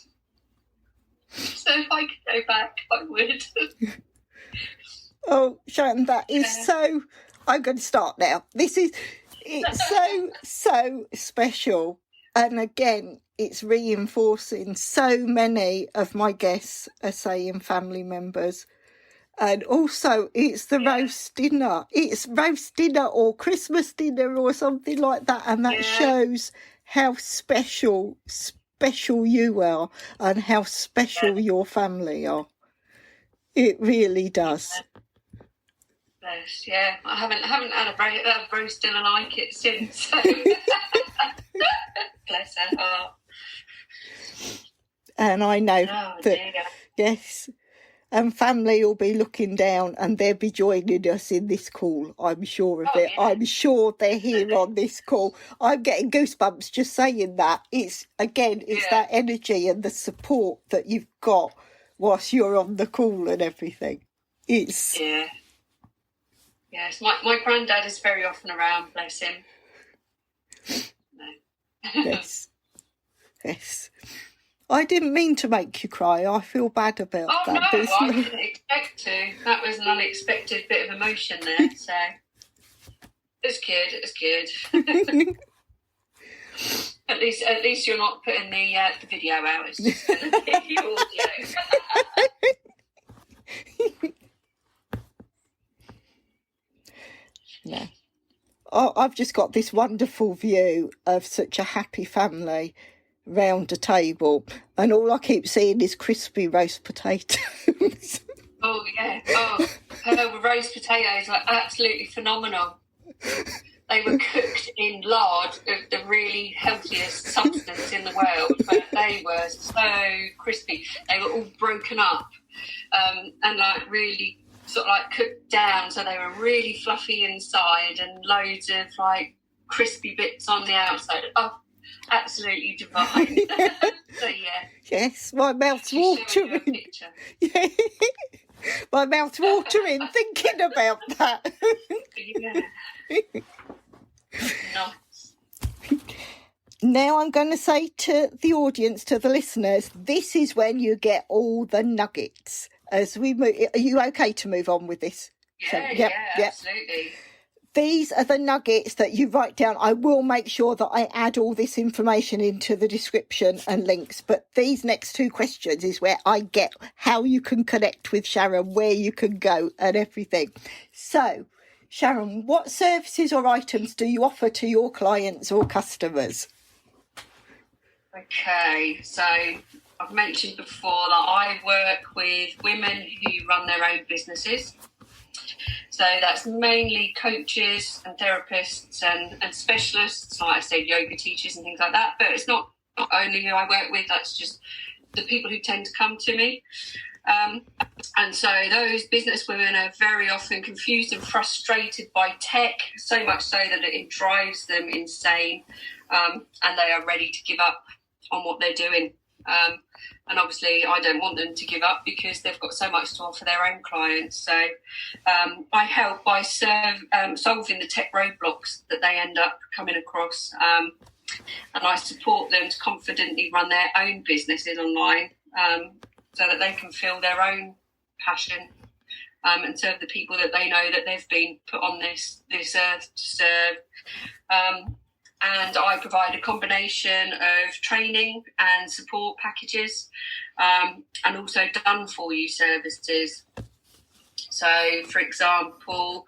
Speaker 3: So if I could go back, I would.
Speaker 2: Oh, Sharon, that is so... I'm going to start now. It's so special. And again, it's reinforcing so many of my guests are saying family members. And also, it's the roast dinner. It's roast dinner or Christmas dinner or something like that. And that shows how special you are and how special your family are. It really does.
Speaker 3: Bless, yeah. I haven't had a roast dinner like it since. So. Bless her heart.
Speaker 2: And I know that, yes, and family will be looking down and they'll be joining us in this call. I'm sure of it. Yeah. I'm sure they're here on this call. I'm getting goosebumps just saying that. It's that energy and the support that you've got whilst you're on the call and everything. It's...
Speaker 3: Yeah. Yes, my granddad is very often around, bless him. No.
Speaker 2: Yes. I didn't mean to make you cry. I feel bad about that.
Speaker 3: No, I didn't expect to. That was an unexpected bit of emotion there, so it's good. At least you're not putting the video out. It's just going to be audio.
Speaker 2: No. I've just got this wonderful view of such a happy family round a table, and all I keep seeing is crispy roast potatoes.
Speaker 3: Oh, yeah. Oh, her roast potatoes are absolutely phenomenal. They were cooked in lard, the really healthiest substance in the world, but they were so crispy. They were all broken up and like really sort of like cooked down, so they were really fluffy inside and loads of like crispy bits on the outside. Oh, absolutely divine. So yeah.
Speaker 2: Yes, my mouth's watering. Yeah. My mouth's watering thinking about that.
Speaker 3: Yeah. Nice.
Speaker 2: Now I'm going to say to the audience, to the listeners, this is when you get all the nuggets. As we move, are you okay to move on with this?
Speaker 3: Yeah, absolutely.
Speaker 2: These are the nuggets that you write down. I will make sure that I add all this information into the description and links. But these next two questions is where I get how you can connect with Sharon, where you can go and everything. So, Sharon, what services or items do you offer to your clients or customers?
Speaker 3: Okay, so I've mentioned before that I work with women who run their own businesses. So that's mainly coaches and therapists and specialists, like I said, yoga teachers and things like that. But it's not only who I work with, that's just the people who tend to come to me. And so those business women are very often confused and frustrated by tech, so much so that it drives them insane, and they are ready to give up on what they're doing. And obviously I don't want them to give up because they've got so much to offer their own clients. So I help by solving the tech roadblocks that they end up coming across, and I support them to confidently run their own businesses online, so that they can feel their own passion and serve the people that they know that they've been put on this earth to serve. And I provide a combination of training and support packages, and also done-for-you services. So, for example,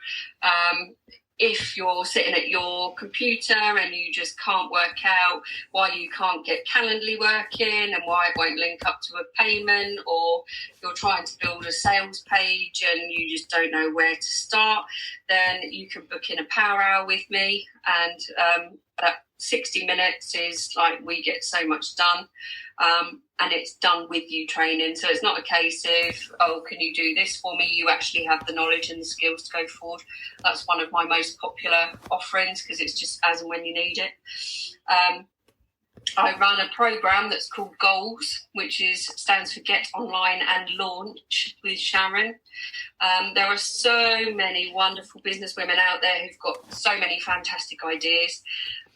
Speaker 3: if you're sitting at your computer and you just can't work out why you can't get Calendly working and why it won't link up to a payment, or you're trying to build a sales page and you just don't know where to start, then you can book in a power hour with me, and that 60 minutes is like, we get so much done, and it's done with you training. So it's not a case of, oh, can you do this for me? You actually have the knowledge and the skills to go forward. That's one of my most popular offerings because it's just as and when you need it. I run a program that's called Goals, which stands for Get Online and Launch with Sharon. There are so many wonderful business women out there who've got so many fantastic ideas.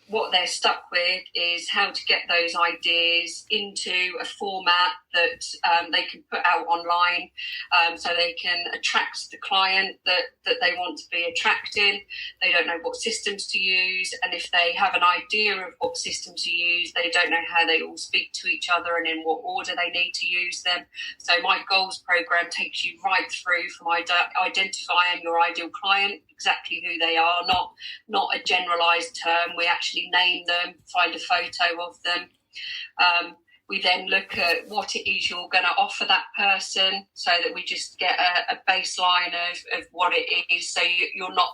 Speaker 3: What they're stuck with is how to get those ideas into a format that they can put out online, so they can attract the client that they want to be attracting. They don't know what systems to use, and if they have an idea of what systems to use, they don't know how they all speak to each other and in what order they need to use them. So my Goals program takes you right through from identifying your ideal client, exactly who they are, not a generalised term. We actually name them, find a photo of them. We then look at what it is you're going to offer that person, so that we just get a baseline of what it is. So you're not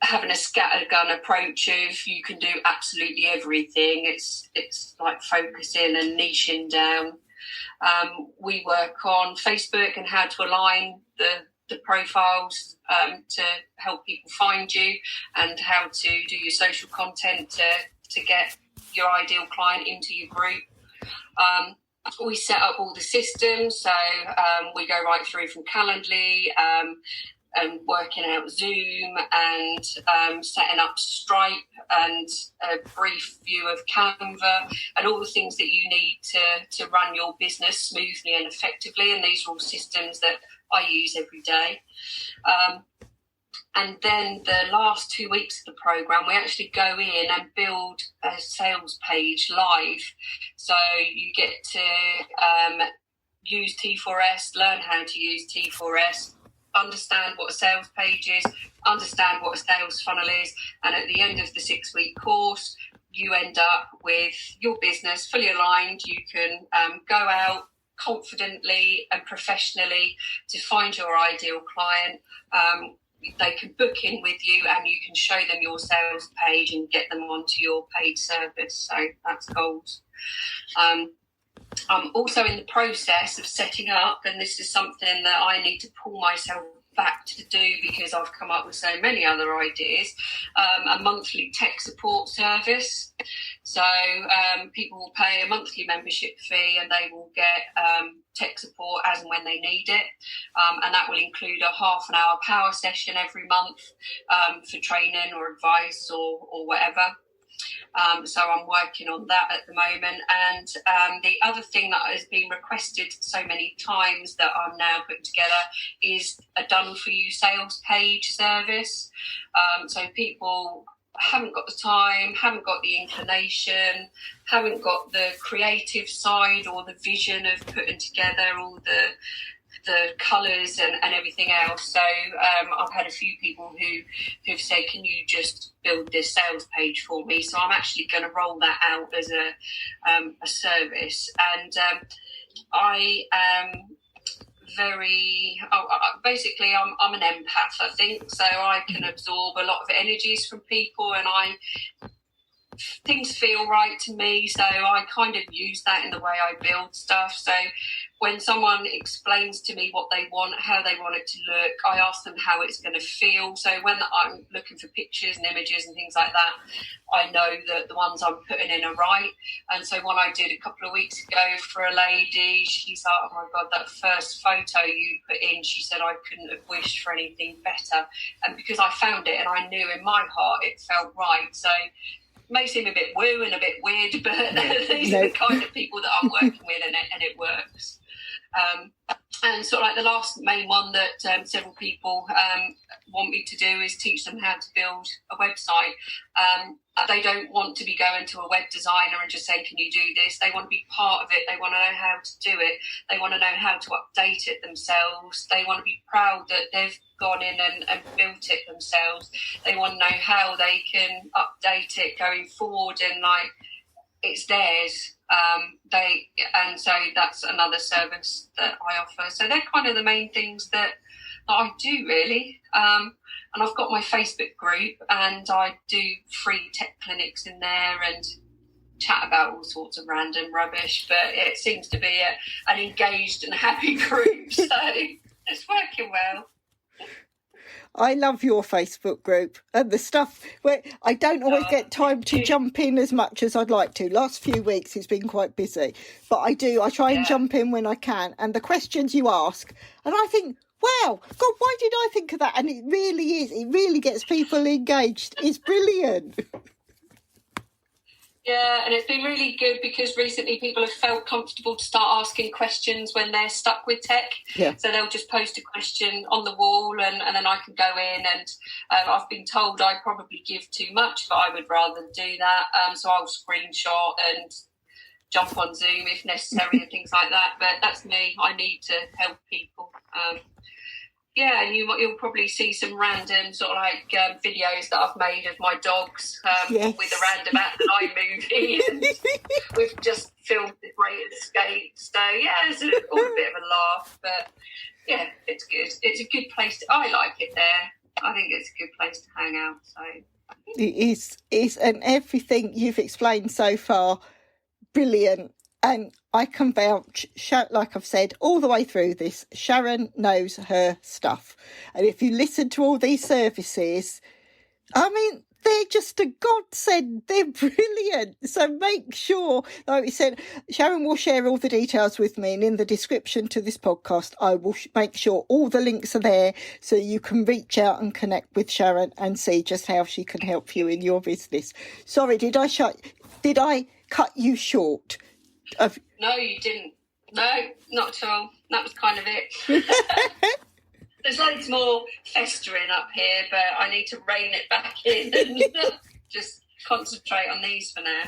Speaker 3: having a scattergun approach of you can do absolutely everything. It's like focusing and niching down. We work on Facebook and how to align the profiles to help people find you, and how to do your social content to get your ideal client into your group. We set up all the systems, so we go right through from Calendly and working out Zoom and setting up Stripe and a brief view of Canva and all the things that you need to run your business smoothly and effectively. And these are all systems that I use every day. And then the last 2 weeks of the program, we actually go in and build a sales page live. So you get to use T4S, learn how to use T4S, understand what a sales page is, understand what a sales funnel is, and at the end of the 6-week course, you end up with your business fully aligned. You can go out confidently and professionally to find your ideal client. They can book in with you and you can show them your sales page and get them onto your paid service. So that's gold. I'm also in the process of setting up, and this is something that I need to pull myself back to do because I've come up with so many other ideas, a monthly tech support service. So people will pay a monthly membership fee and they will get tech support as and when they need it. And that will include a half-an-hour power session every month for training or advice or whatever. So I'm working on that at the moment. And the other thing that has been requested so many times that I'm now putting together is a done-for-you sales page service. So people haven't got the time, haven't got the inclination, haven't got the creative side or the vision of putting together all the colours and everything else. So I've had a few people who've said, can you just build this sales page for me? So I'm actually going to roll that out as a service. And I am basically I'm an empath, I think, so I can absorb a lot of energies from people, and things feel right to me, so I kind of use that in the way I build stuff. So when someone explains to me what they want, how they want it to look, I ask them how it's going to feel. So when I'm looking for pictures and images and things like that, I know that the ones I'm putting in are right. And so when I did a couple of weeks ago for a lady, she's like, oh my God, that first photo you put in, she said, I couldn't have wished for anything better. And because I found it and I knew in my heart it felt right. So may seem a bit woo and a bit weird, but these are the kind of people that I'm working with, and it works. And sort of like the last main one that several people want me to do is teach them how to build a website. They don't want to be going to a web designer and just saying, can you do this? They want to be part of it. They want to know how to do it. They want to know how to update it themselves. They want to be proud that they've gone in and built it themselves. They want to know how they can update it going forward and like it's theirs. And so that's another service that I offer. So they're kind of the main things that I do really. And I've got my Facebook group and I do free tech clinics in there and chat about all sorts of random rubbish, but it seems to be an engaged and happy group, so it's working well.
Speaker 2: I love your Facebook group and the stuff where I don't always get time to jump in as much as I'd like to. Last few weeks it's been quite busy, but I try and jump in when I can. And the questions you ask, and I think, wow, God, why did I think of that? And it really gets people engaged. It's brilliant.
Speaker 3: Yeah, and it's been really good because recently people have felt comfortable to start asking questions when they're stuck with tech.
Speaker 2: Yeah.
Speaker 3: So they'll just post a question on the wall and then I can go in and I've been told I probably give too much, but I would rather do that. So I'll screenshot and jump on Zoom if necessary and things like that. But that's me. I need to help people. Yeah, and you'll probably see some random sort of like videos that I've made of my dogs with a random iMovie, and we've just filmed the Great Escape. So yeah, it's all a bit of a laugh, but yeah, it's good. It's a good place. I like it there. I think it's a good place to hang out. So
Speaker 2: it is, and everything you've explained so far, brilliant. And I can vouch, like I've said, all the way through this, Sharon knows her stuff. And if you listen to all these services, I mean, they're just a godsend. They're brilliant. So make sure, like we said, Sharon will share all the details with me. And in the description to this podcast, I will make sure all the links are there so you can reach out and connect with Sharon and see just how she can help you in your business. Sorry, did I cut you short?
Speaker 3: No, you didn't. No, not at all. That was kind of it. There's loads more festering up here, but I need to rein it back in and just concentrate on these for now.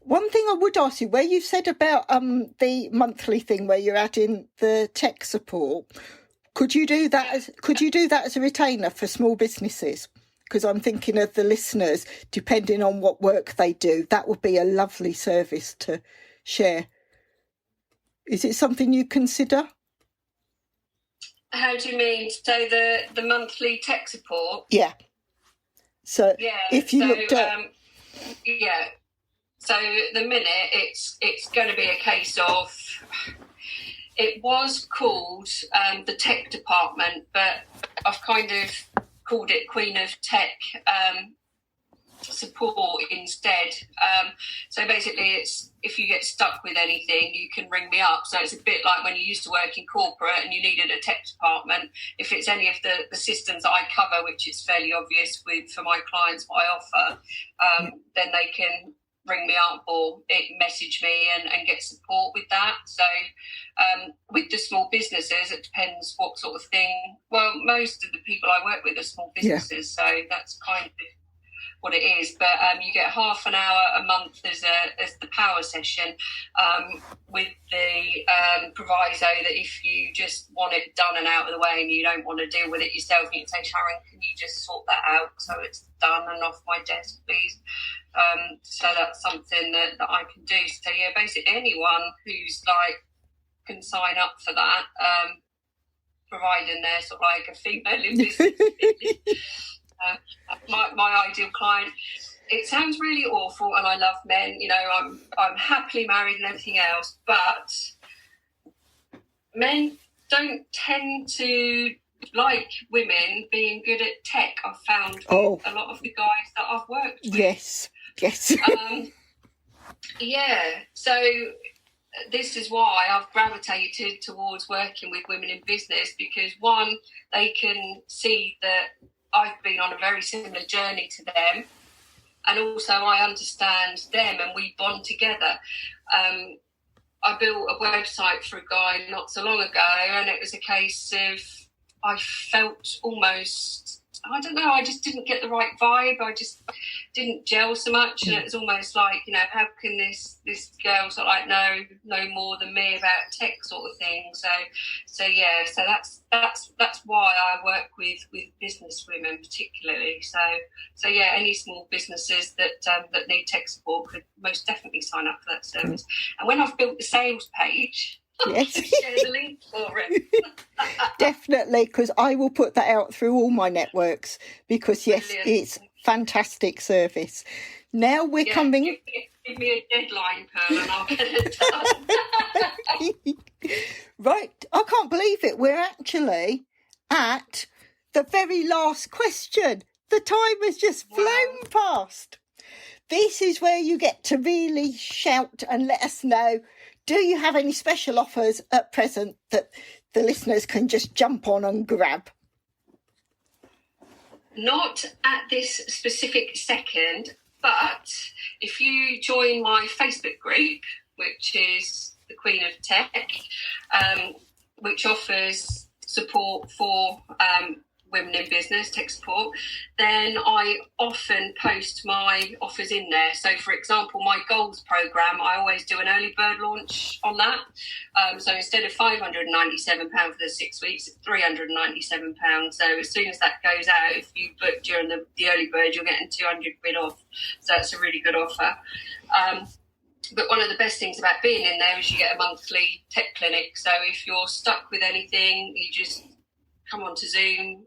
Speaker 2: One thing I would ask you, where you said about the monthly thing where you're adding the tech support, Could you do that as a retainer for small businesses? Because I'm thinking of the listeners, depending on what work they do, that would be a lovely service to share. Is it something you consider?
Speaker 3: How do you mean? So the monthly tech support?
Speaker 2: Yeah. So if you looked at...
Speaker 3: So the minute it's going to be a case of... It was called the tech department, but I've kind of called it Queen of Tech support instead. So basically it's, if you get stuck with anything, you can ring me up. So it's a bit like when you used to work in corporate and you needed a tech department. If it's any of the systems that I cover, which is fairly obvious for my clients what I offer, then they can ring me up or message me and get support with that. So with the small businesses, it depends what sort of thing. Well, most of the people I work with are small businesses, so that's kind of what it is. But you get half an hour a month as the power session, with the proviso that if you just want it done and out of the way and you don't want to deal with it yourself, you can say, Sharon, can you just sort that out so it's done and off my desk, please? So that's something that I can do. So yeah, basically anyone who's can sign up for that, providing they're sort of like a female in business. My ideal client. It sounds really awful, and I love men. I'm happily married and everything else, but men don't tend to like women being good at tech. I've found a lot of the guys that I've worked with.
Speaker 2: Yes.
Speaker 3: So this is why I've gravitated towards working with women in business, because one, they can see that I've been on a very similar journey to them, and also I understand them and we bond together. I built a website for a guy not so long ago, and it was a case of I felt almost, I don't know, I just didn't get the right vibe. I just didn't gel so much, and it was almost like, how can this girl sort of know more than me about tech sort of thing. So that's why I work with business women particularly. So any small businesses that need tech support could most definitely sign up for that service. And when I've built the sales page,
Speaker 2: yes,
Speaker 3: share the link for it.
Speaker 2: Definitely, because I will put that out through all my networks, because yes, brilliant. It's fantastic service. Now we're coming.
Speaker 3: Give me a deadline, Pearl, and I'll get it done.
Speaker 2: Right, I can't believe it. We're actually at the very last question. The time has just flown past. This is where you get to really shout and let us know. Do you have any special offers at present that the listeners can just jump on and grab?
Speaker 3: Not at this specific second, but if you join my Facebook group, which is the Queen of Tech, which offers support for women in business, tech support, then I often post my offers in there. So, for example, my goals program, I always do an early bird launch on that. So instead of £597 for the 6 weeks, it's £397. So as soon as that goes out, if you book during the early bird, you're getting £200 off. So that's a really good offer. But one of the best things about being in there is you get a monthly tech clinic. So if you're stuck with anything, you just come onto Zoom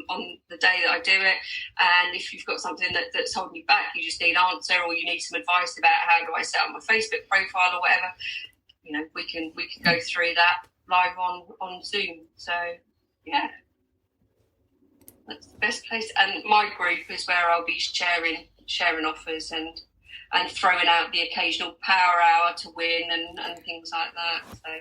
Speaker 3: on the day that I do it, and if you've got something that's holding you back, you just need an answer, or you need some advice about how do I set up my Facebook profile or whatever, we can go through that live on Zoom. So yeah, that's the best place. And my group is where I'll be sharing offers and throwing out the occasional power hour to win and things like that. So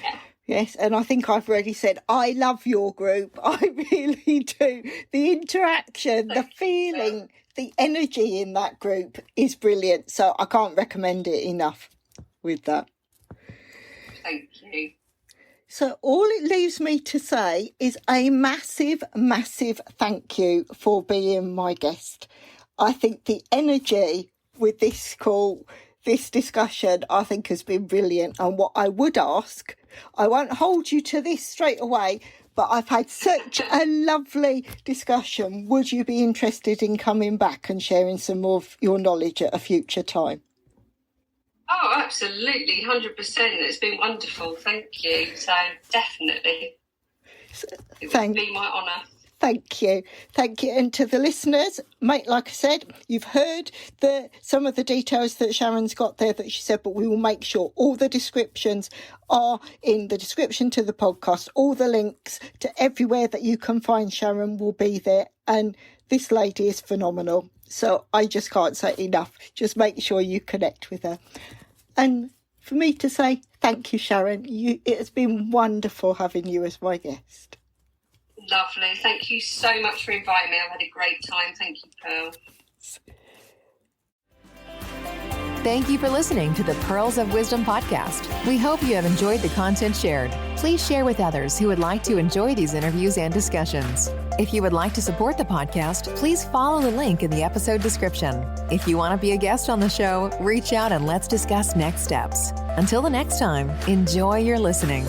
Speaker 3: yeah.
Speaker 2: Yes, and I think I've already said I love your group. I really do. The interaction, the feeling, the energy in that group is brilliant. So I can't recommend it enough with that.
Speaker 3: Thank you.
Speaker 2: So all it leaves me to say is a massive, massive thank you for being my guest. I think the energy with this call, this discussion, I think has been brilliant. And what I would ask, I won't hold you to this straight away, But I've had such a lovely discussion. Would you be interested in coming back and sharing some more of your knowledge at a future time?
Speaker 3: Oh, absolutely, 100%. It's been wonderful. Thank you. So definitely, it would be my honour.
Speaker 2: Thank you. Thank you. And to the listeners, mate, like I said, you've heard some of the details that Sharon's got there that she said, but we will make sure all the descriptions are in the description to the podcast. All the links to everywhere that you can find Sharon will be there. And this lady is phenomenal. So I just can't say enough. Just make sure you connect with her. And for me to say thank you, Sharon, it has been wonderful having you as my guest.
Speaker 3: Lovely. Thank you so much for inviting me. I've had a great time. Thank you, Pearl.
Speaker 1: Thank you for listening to the Pearls of Wisdom podcast. We hope you have enjoyed the content shared. Please share with others who would like to enjoy these interviews and discussions. If you would like to support the podcast, please follow the link in the episode description. If you want to be a guest on the show, reach out and let's discuss next steps. Until the next time, enjoy your listening.